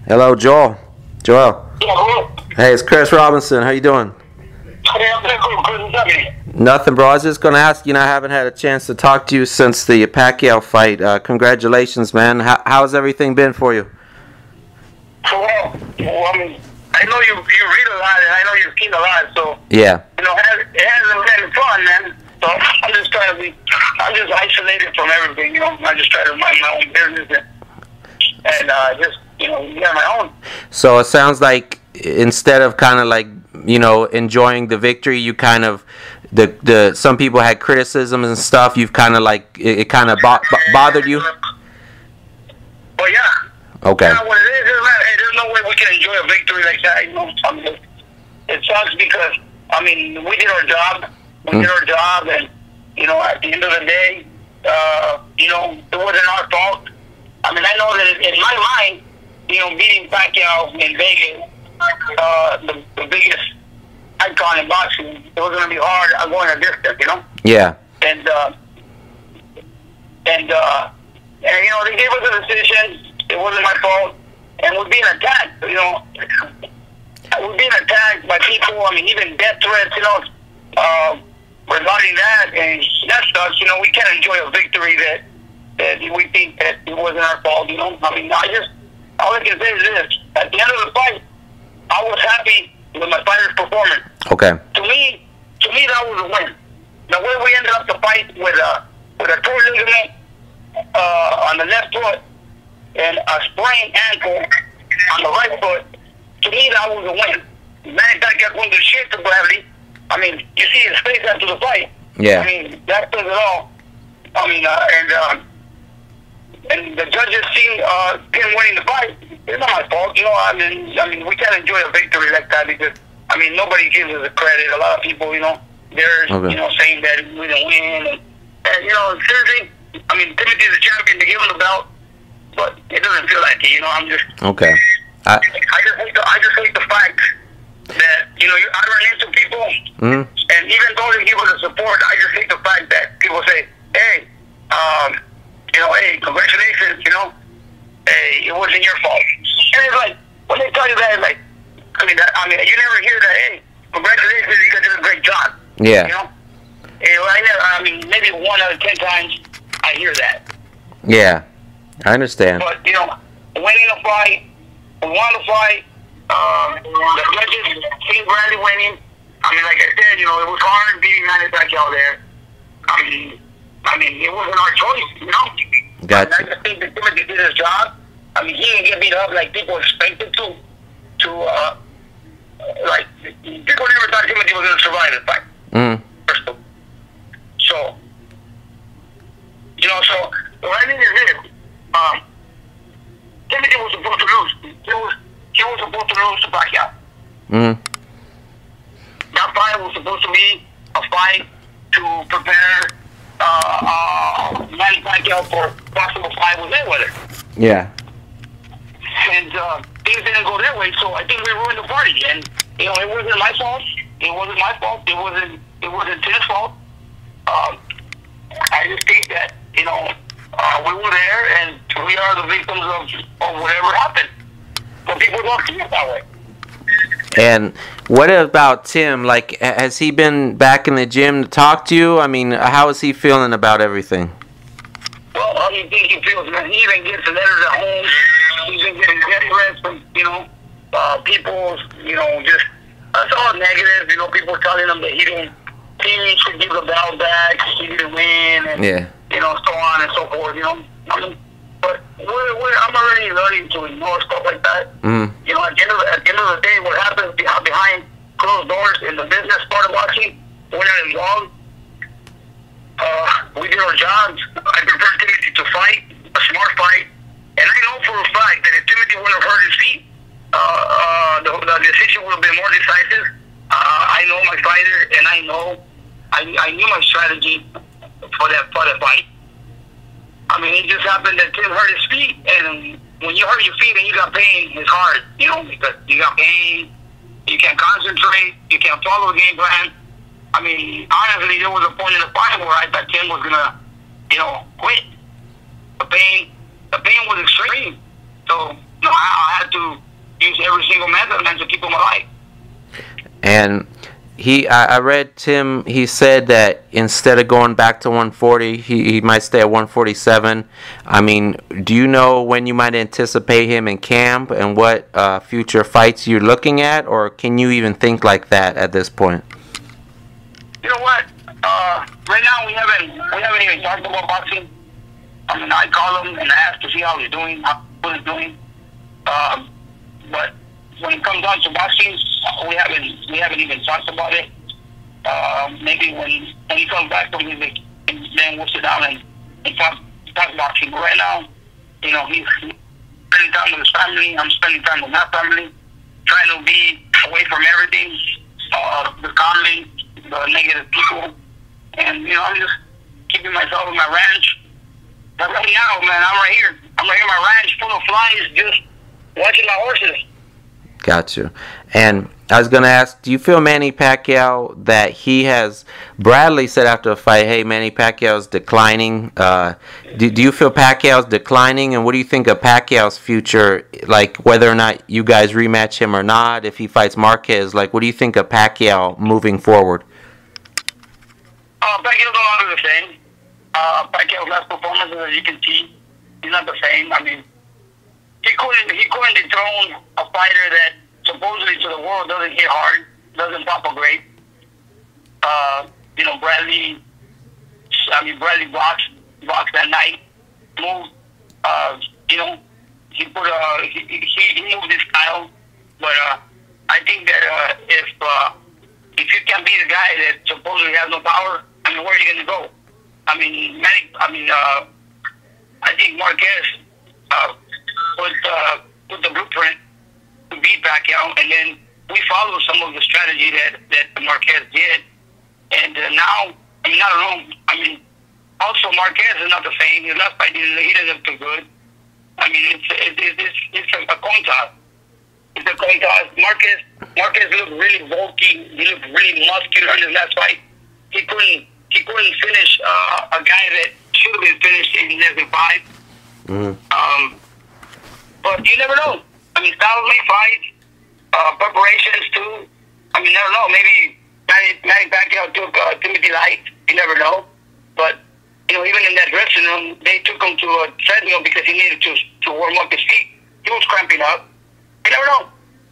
Hello, Joel. Joel. Yeah, hello. Hey, it's Chris Robinson. How you doing? Hey, I'm doing good. What's happening? Nothing, bro. I was just gonna ask. I haven't had a chance to talk to you since the Pacquiao fight. Congratulations, man. How's everything been for you? Well, I mean, I know you read a lot, and I know you've seen a lot, so Yeah. it hasn't been fun, man. So I'm just isolated from everything. I just try to mind my own business and just get my own. So it sounds like instead of kind of like enjoying the victory, you kind of the some people had criticisms and stuff. You've kind of like it kind of bothered you. Well, yeah. Okay. Yeah, what it is, there's no way we can enjoy a victory like that. It sucks because we did our job. We did our job, and at the end of the day, it wasn't our fault. I know that in my mind, beating Pacquiao in Vegas, the biggest icon in boxing, it was going to be hard going a distance, Yeah. And they gave us a decision. It wasn't my fault, and we're being attacked. We're being attacked by people. Even death threats. Regarding that, and that sucks. We can't enjoy a victory that we think that it wasn't our fault. All I can say is this: at the end of the fight, I was happy with my fighter's performance. Okay. To me, that was a win. The way we ended up the fight with a torn ligament on the left foot and a sprained ankle on the right foot, to me that was a win. Manny Pacquiao won the shit to Bradley. You see his face after the fight. Yeah. That says it all. And the judges seen him winning the fight. It's not my fault, we can't enjoy a victory like that because nobody gives us the credit. A lot of people, they're saying that we didn't win, and seriously, Timothy's a champion to give him the belt, but it doesn't feel like it. I'm just okay. I just hate the fact that I run into people, and even though they give us the support, I just hate the fact that people say, hey, hey, congratulations, hey, it wasn't your fault. And it's like, when they tell you that, it's like, you never hear that, hey, congratulations, you guys did a great job. Yeah. Maybe 1 out of 10 times I hear that. Yeah, I understand. But, winning a fight, we won the fight, the judges seen Bradley winning. Like I said, it was hard beating Manny Pacquiao there. It wasn't our choice, Gotcha. I just think that Timothy did his job. He didn't get beat up like people expected to. People never thought Timothy was going to survive this fight. First of all. So what I mean is this. Timothy was supposed to lose. He was supposed to lose to Pacquiao. That fight was supposed to be a fight to prepare Manny Pacquiao for possible fight with Mayweather. Yeah. And things didn't go their way, so I think we ruined the party. And it wasn't my fault. It wasn't my fault. It wasn't his fault. I just think that we were there, and we are the victims of whatever happened. But people don't see it that way. And what about Tim? Like, has he been back in the gym to talk to you? How is he feeling about everything? Well, how do you think he feels, man? He even gets letters at home. He's been getting death threats from, people, just, that's all negative. People telling him that he should give the belt back, he didn't win, and, so on and so forth, But I'm already learning to ignore stuff like that. At the end of the day, what happens behind closed doors in the business part of boxing, we're not involved. We did our jobs. I prepared Timothy to fight, a smart fight. And I know for a fact that if Timothy wouldn't have hurt his feet, the decision would have been more decisive. I know my fighter, and I knew my strategy for that fight. It just happened that Tim hurt his feet, and when you hurt your feet and you got pain, it's hard, because you got pain, you can't concentrate, you can't follow the game plan. Honestly, there was a point in the fight where I thought Tim was gonna, quit. The pain was extreme. So I had to use every single method, man, to keep him alive. And I read Tim. He said that instead of going back to 140, he might stay at 147. I mean, do you know when you might anticipate him in camp and what future fights you're looking at, or can you even think like that at this point? You know what? Right now we haven't even talked about boxing. I mean, I call him and ask to see how he's doing, how he's doing. But when it comes down to boxing, we haven't even talked about it. Maybe when he comes back from his vacation, then we'll sit down and talk boxing. But right now, you know, he's spending time with his family. I'm spending time with my family, trying to be away from everything, the comments, the negative people, and you know, I'm just keeping myself in my ranch. But right now, man, I'm right here. I'm right here in my ranch, full of flies, just watching my horses. Got you. And I was going to ask, do you feel Manny Pacquiao that he has, Bradley said after the fight, hey, Manny Pacquiao's declining. Do you feel Pacquiao's declining? And what do you think of Pacquiao's future, like whether or not you guys rematch him or not, if he fights Marquez? Like, what do you think of Pacquiao moving forward? Pacquiao's no longer the same. Pacquiao's last performances, as you can see, he's not the same. I mean, he couldn't dethrone a fighter that supposedly to the world doesn't hit hard, doesn't pop a grape. You know, Bradley boxed that night, moved. You know, he moved his style. But I think that if you can be the guy that supposedly has no power, I mean, where are you going to go? I mean, I think Marquez put the blueprint to beat Pacquiao, and then we followed some of the strategy that Marquez did. And now, I mean, I don't know. I mean, also Marquez is not the same. His last fight, he doesn't look too good. I mean, it's a coin toss. It's a coin toss. Marquez looked really bulky. He looked really muscular in his last fight. He couldn't finish a guy that should have been finished in less than 5. Mm-hmm. But you never know. I mean, styles may fight, preparations too. I mean, I don't know. Maybe Manny Pacquiao took Timothy Light. You never know. But you know, even in that dressing room, they took him to a treadmill because he needed to warm up his feet. He was cramping up. You never know.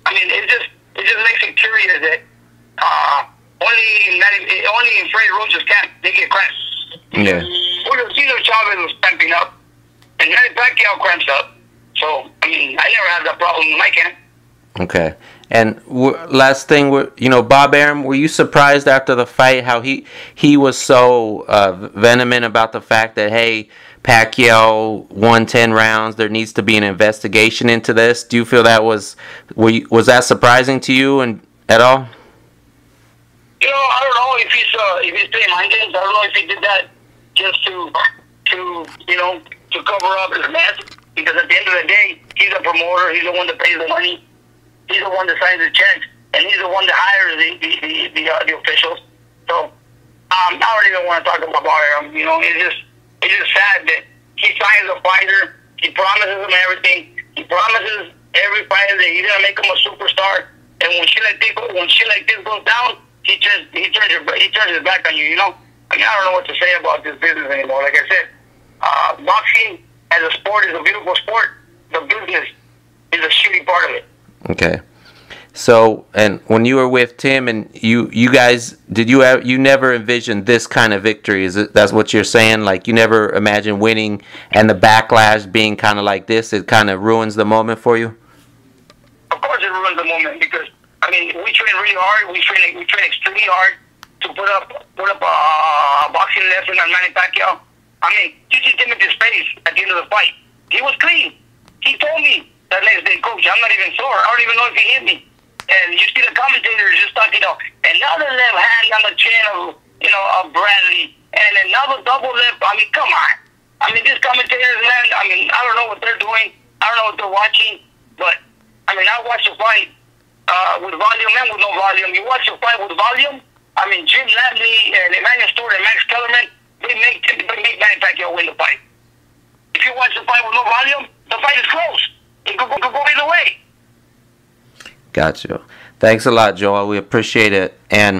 I mean, it just makes it curious that only in Freddie Roach's camp they get cramps. Yeah. Julio Chavez was cramping up, and Manny Pacquiao cramps up. So, I mean, I never had that problem in my camp. Okay. And last thing, you know, Bob Arum, were you surprised after the fight how he was so vehement about the fact that, hey, Pacquiao won 10 rounds, there needs to be an investigation into this? Do you feel that was that surprising to you at all? You know, I don't know if he's playing mind games. I don't know if he did that just to cover up his mess. Because at the end of the day, he's a promoter. He's the one that pays the money. He's the one that signs the checks, and he's the one that hires the officials. So I don't even want to talk about Arum. You know, it's just sad that he signs a fighter. He promises him everything. He promises every fighter that he's gonna make him a superstar. And when shit like this goes down, he turns his back on you. You know, I mean, I don't know what to say about this business anymore. Like I said, boxing as a sport is a beautiful sport. The business is a shitty part of it. Okay. So, and when you were with Tim and you guys, you never envisioned this kind of victory? That's what you're saying? Like, you never imagined winning and the backlash being kind of like this? It kind of ruins the moment for you? Of course it ruins the moment because, I mean, we train really hard. We train extremely hard to put up a boxing lesson on Manny Pacquiao. I mean, you see Timothy's face at the end of the fight. He was clean. He told me that next day, Coach, I'm not even sore. I don't even know if he hit me. And you see the commentators just talking about another left hand on the chin of Bradley, and another double left. I mean, come on. I mean, these commentators, man. I mean, I don't know what they're doing. I don't know what they're watching. But I mean, I watched the fight with volume and with no volume. You watch the fight with volume. I mean, Jim Lampley and Emmanuel Stewart and Max Kellerman. They make Manny Pacquiao win the fight. If you watch the fight with no volume, the fight is close. It could go either way. Got you. Thanks a lot, Joel. We appreciate it. And